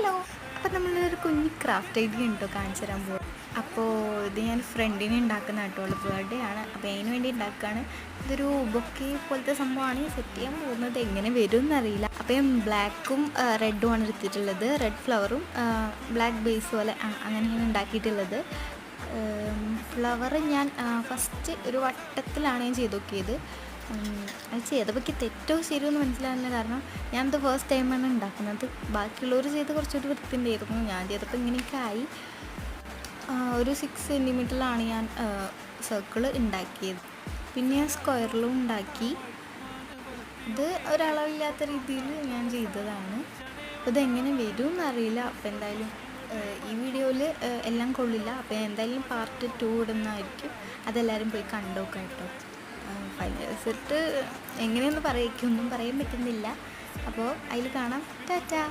Hello. അപ്പോൾ നമ്മളൊരു കുഞ്ഞ് ക്രാഫ്റ്റ് ഐഡിയ ഉണ്ടോ കാണിച്ചു തരാൻ പോകും. അപ്പോൾ ഇത് ഞാൻ ഫ്രണ്ടിന് ഉണ്ടാക്കുന്ന കേട്ടോ, ബർത്ത്ഡേ ആണ്. അപ്പോൾ അതിന് വേണ്ടി ഉണ്ടാക്കുകയാണ്. ഇതൊരു ബൊക്കെ പോലത്തെ സംഭവമാണ്. സെറ്റ് ചെയ്യാൻ പോകുന്നത് എങ്ങനെ വരും എന്നറിയില്ല. അപ്പോൾ ഞാൻ ബ്ലാക്കും റെഡും ആണ് എടുത്തിട്ടുള്ളത്. റെഡ് ഫ്ലവറും ബ്ലാക്ക് ബേസ് പോലെ അങ്ങനെയാണ് ഉണ്ടാക്കിയിട്ടുള്ളത്. ഫ്ലവർ ഞാൻ ഫസ്റ്റ് ഒരു വട്ടത്തിലാണ് ഞാൻ ചെയ്ത് നോക്കിയത്. അത് ചെയ്തപ്പോൾ തെറ്റോ ശരിയോ എന്ന് മനസ്സിലാകുന്നില്ല. കാരണം ഞാനത് ഫസ്റ്റ് ടൈമാണ് ഉണ്ടാക്കുന്നത്. ബാക്കിയുള്ളവർ ചെയ്ത് കുറച്ചുകൂടി വൃത്തിണ്ടായിരുന്നു. ഞാൻ ചെയ്തപ്പോൾ ഇങ്ങനെയൊക്കെ ആയി. ഒരു 6 സെൻറ്റിമീറ്ററിലാണ് ഞാൻ സർക്കിൾ ഉണ്ടാക്കിയത്. പിന്നെ ഞാൻ സ്ക്വയറിലും ഉണ്ടാക്കി. ഇത് ഒരളവില്ലാത്ത രീതിയിൽ ഞാൻ ചെയ്തതാണ്. അപ്പോൾ ഇതെങ്ങനെ വരും എന്നറിയില്ല. അപ്പോൾ എന്തായാലും ഈ വീഡിയോയിൽ എല്ലാം കൊള്ളില്ല. അപ്പോൾ എന്തായാലും പാർട്ട് 2 ഇടുന്നതായിരിക്കും. അതെല്ലാവരും പോയി കണ്ടോക്കാം കേട്ടോ. ഫൈനൽ റിസൾട്ട് എങ്ങനെയൊന്നും ഒന്നും പറയാൻ പറ്റുന്നില്ല. അപ്പോൾ അതിൽ കാണാം. ടാറ്റാ.